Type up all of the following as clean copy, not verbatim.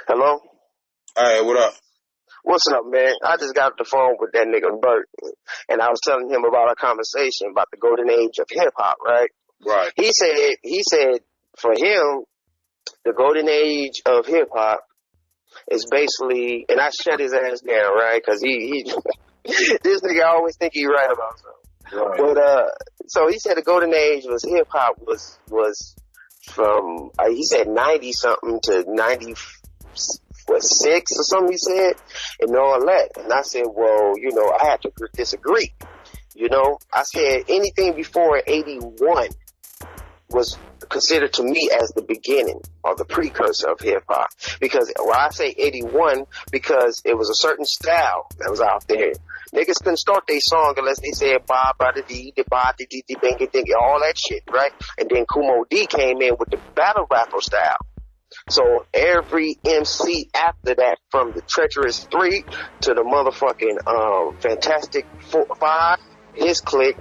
Hello? Hey, what up? What's up, man? I just got off the phone with that nigga Bert, and I was telling him about our conversation about the golden age of hip-hop, right? Right. He said for him, the golden age of hip-hop is basically, and I shut his ass down, right? Because he this nigga always think he right about something. Right. But, so he said the golden age was hip-hop was from, he said 90-something to 96 or something he said, and all that. And I said, well, I have to disagree. I said anything before 81 was considered to me as the beginning or the precursor of hip hop. Because I say 81 because it was a certain style that was out there. Niggas couldn't start their song unless they said ba ba da dee da ba da dee dee bang ding, all that shit, right? And then Kumo D came in with the battle rapper style. So every MC after that, from the Treacherous 3 to the motherfucking Fantastic 5, his clique,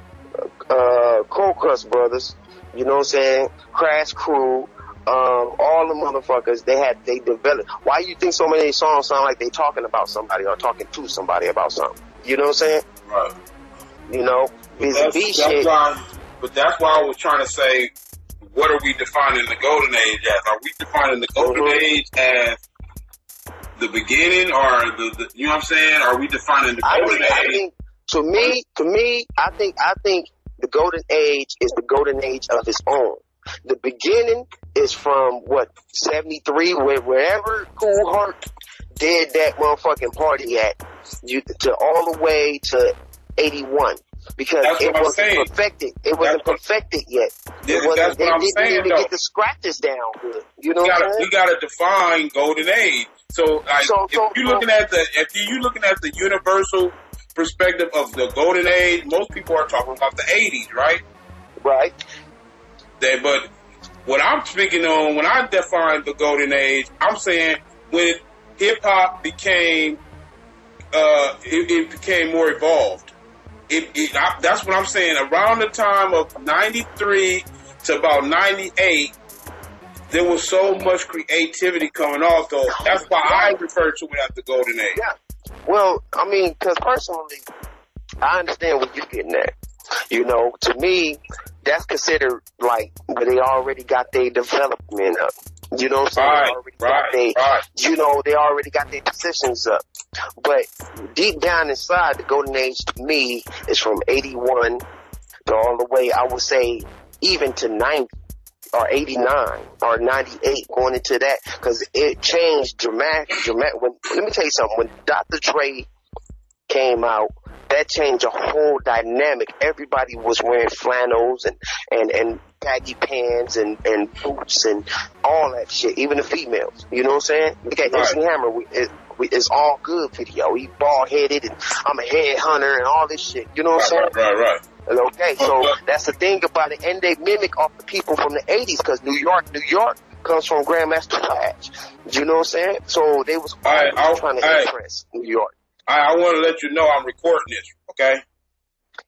Cold Crust Brothers, you know what I'm saying, Crash Crew, all the motherfuckers, they developed. Why you think so many songs sound like they talking about somebody or talking to somebody about something? You know what I'm saying? Right. But that's why I was trying to say, what are we defining the golden age as? Are we defining the golden age as the beginning, or the you know what I'm saying? Are we defining the golden age? I think, to me, I think the golden age is the golden age of its own. The beginning is from 73, wherever Cool Heart did that motherfucking party at, to all the way to 81. Because it wasn't perfected. It wasn't perfected yet. That's what I'm saying. They didn't even get the scratches down good. You know what I'm saying? We gotta define golden age. So, if you're looking at the universal perspective of the golden age, most people are talking about the 80s, right? Right. But what I'm speaking on, when I define the golden age, I'm saying when hip hop became, it became more evolved. That's what I'm saying. Around the time of 93 to about 98, there was so much creativity coming off, though. That's why I refer to it as the golden age. Yeah. Well, I mean, because personally, I understand what you're getting at. To me, that's considered like where they already got their development up. You know what I'm saying? They already got their positions up. But deep down inside, the golden age to me is from 81 to all the way, I would say, even to 90 or 89 or 98 going into that, because it changed dramatic. Let me tell you something. When Dr. Dre came out, that changed a whole dynamic. Everybody was wearing flannels and baggy pants and boots and all that shit, even the females. You know what I'm saying? Look at MC Hammer. It's all good video. He bald headed and I'm a headhunter and all this shit. You know what I'm saying? Right. Okay, so that's the thing about it. And they mimic off the people from the 80s, because New York comes from Grandmaster Flash. You know what I'm saying? So they was trying to impress New York. I want to let you know I'm recording this, okay?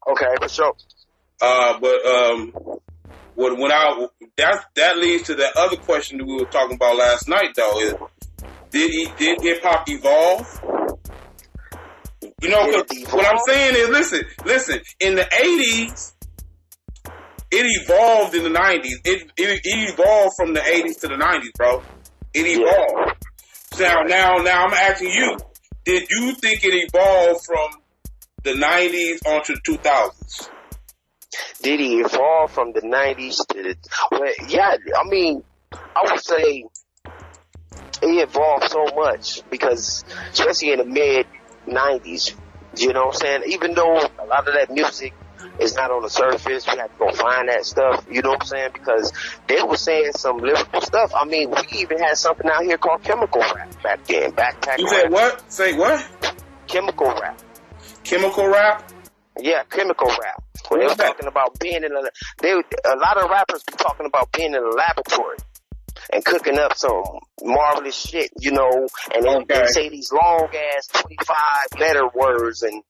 Okay, for sure. That leads to the other question that we were talking about last night, though, is did hip hop evolve? What I'm saying is, listen. In the 80s, it evolved in the 90s. It evolved from the 80s to the 90s, bro. It evolved. Yeah. Now I'm asking you. Did you think it evolved from the 90s onto the 2000s? Did he evolve from the 90s to the... Well, yeah, I mean, I would say he evolved so much because, especially in the mid-90s, you know what I'm saying? Even though a lot of that music is not on the surface, we have to go find that stuff, you know what I'm saying? Because they were saying some lyrical stuff. I mean, we even had something out here called chemical rap back then. Backpack You said what? Say what? Chemical rap. Chemical rap? Yeah, chemical rap. When they were talking about being in a lot of rappers be talking about being in a laboratory and cooking up some marvelous shit, and then they say these long ass 25 letter words and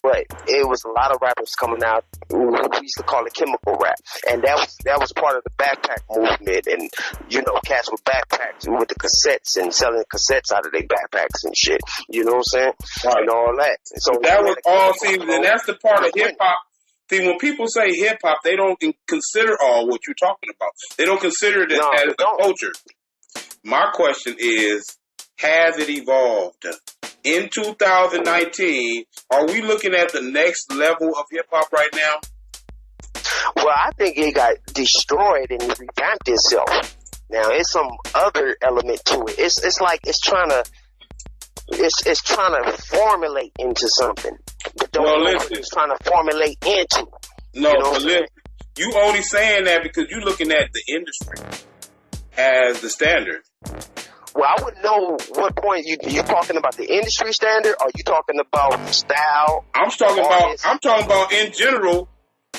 but it was a lot of rappers coming out who used to call it chemical rap, and that was part of the backpack movement, and you know, cats with backpacks with the cassettes and selling cassettes out of their backpacks and shit. You know what I'm saying? Right. And all that. So that was all. See, and that's the part of hip hop. See, when people say hip hop, they don't consider all what you're talking about. They don't consider it as a culture. My question is, has it evolved? In 2019, are we looking at the next level of hip hop right now? Well, I think it got destroyed and revamped itself. Now, it's some other element to it. It's like it's trying to formulate into something. But don't know what it's trying to formulate into. No, you know but listen, you only saying that because you're looking at the industry as the standard. Well, I wouldn't know what point you talking about, the industry standard, or you talking about style? I'm talking about in general.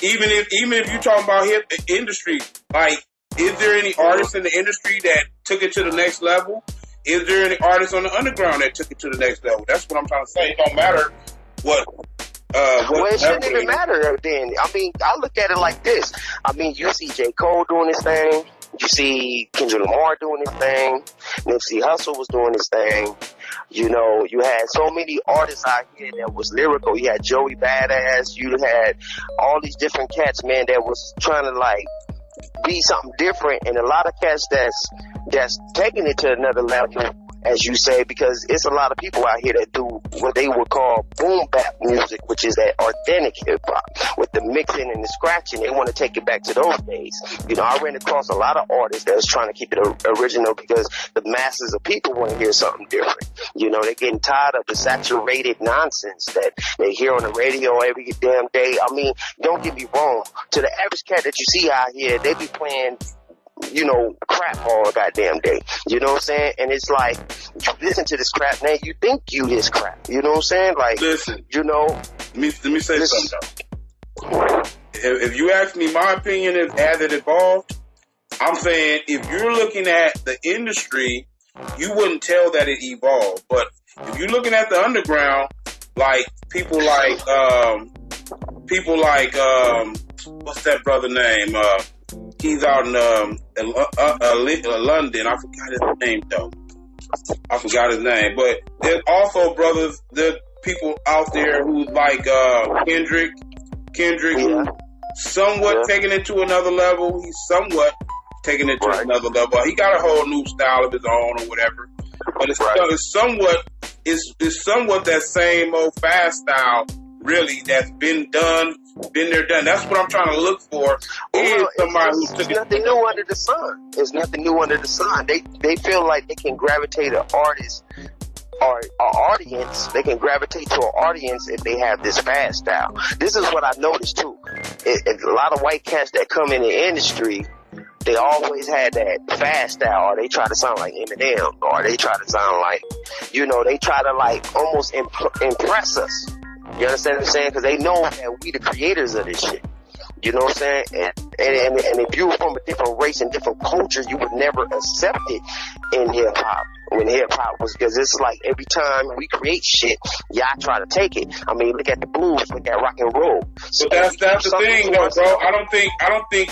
Even if you're talking about hip industry, like, is there any artists in the industry that took it to the next level? Is there any artists on the underground that took it to the next level? That's what I'm trying to say. It don't matter what. Well, it shouldn't even matter then. I mean, I look at it like this. I mean, you see J. Cole doing his thing. You see Kendrick Lamar doing his thing. Nipsey Hussle was doing his thing. You know, you had so many artists out here that was lyrical. You had Joey Badass. You had all these different cats, man, that was trying to, like, be something different. And a lot of cats that's taking it to another level, as you say, because it's a lot of people out here that do what they would call boom bap music, which is that authentic hip hop with the mixing and the scratching. They want to take it back to those days. You know, I ran across a lot of artists that was trying to keep it original because the masses of people want to hear something different. You know, they're getting tired of the saturated nonsense that they hear on the radio every damn day. I mean, don't get me wrong. To the average cat that you see out here, they be playing, you know, crap all goddamn day. You know what I'm saying? And it's like, you listen to this crap, man, you think you this crap. You know what I'm saying? Like, listen, you know. Let me say something, though. If you ask me my opinion as it evolved, I'm saying if you're looking at the industry, you wouldn't tell that it evolved. But if you're looking at the underground, like people like what's that brother name? He's out in London. I forgot his name, though. But there's also brothers, there's people out there who like Kendrick, who somewhat taking it to another level. He's somewhat taking it to another level. He got a whole new style of his own or whatever. But it's somewhat that same old fast style, really, that's been there, done. That's what I'm trying to look for. Well, it's nothing new under the sun. There's nothing new under the sun. They feel like they can gravitate an artist or an audience. They can gravitate to an audience if they have this fast style. This is what I noticed too. A lot of white cats that come in the industry, they always had that fast style, or they try to sound like Eminem, or they try to sound like, you know, they try to like almost impress us. You understand what I'm saying? Because they know that we the creators of this shit. You know what I'm saying? And if you were from a different race and different culture, you would never accept it in hip hop. When hip hop was, because it's like every time we create shit, y'all try to take it. I mean, look at the blues, look at rock and roll. So that's the thing, though, bro. I don't think.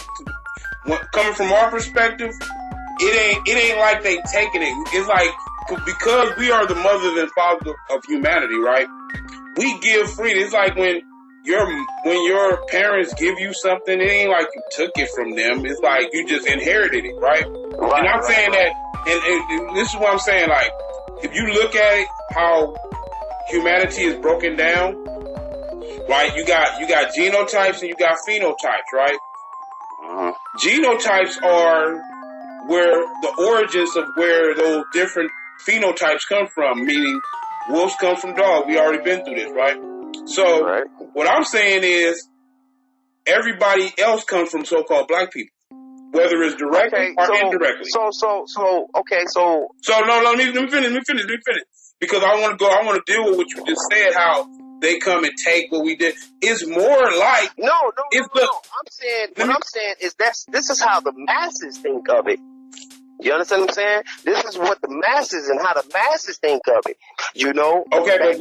Coming from our perspective, it ain't like they taking it. It's like, because we are the mothers and fathers of humanity, right? We give freedom. It's like when your parents give you something, it ain't like you took it from them. It's like you just inherited it, right? And I'm saying that, and this is what I'm saying. Like, if you look at it, how humanity is broken down, right? You got genotypes and you got phenotypes, right? Genotypes are where the origins of where those different phenotypes come from, meaning wolves come from dogs. We already been through this, right? So what I'm saying is everybody else comes from so-called black people, whether it's directly or indirectly. So no, let me finish. Because I want to deal with what you just said, how they come and take what we did. It's more like no. I'm saying is this is how the masses think of it. You understand what I'm saying? This is what the masses and how the masses think of it. You know? Okay, but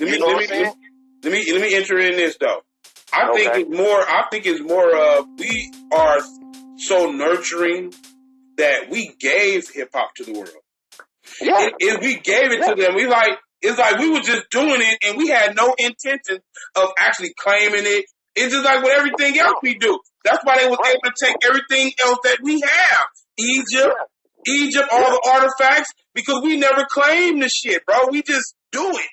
Let me enter in this though. I think it's more of we are so nurturing that we gave hip hop to the world. Yeah. We gave it to them. It's like we were just doing it and we had no intention of actually claiming it. It's just like with everything else we do. That's why they was able to take everything else that we have. Egypt, all the artifacts, because we never claimed the shit, bro. We just do it.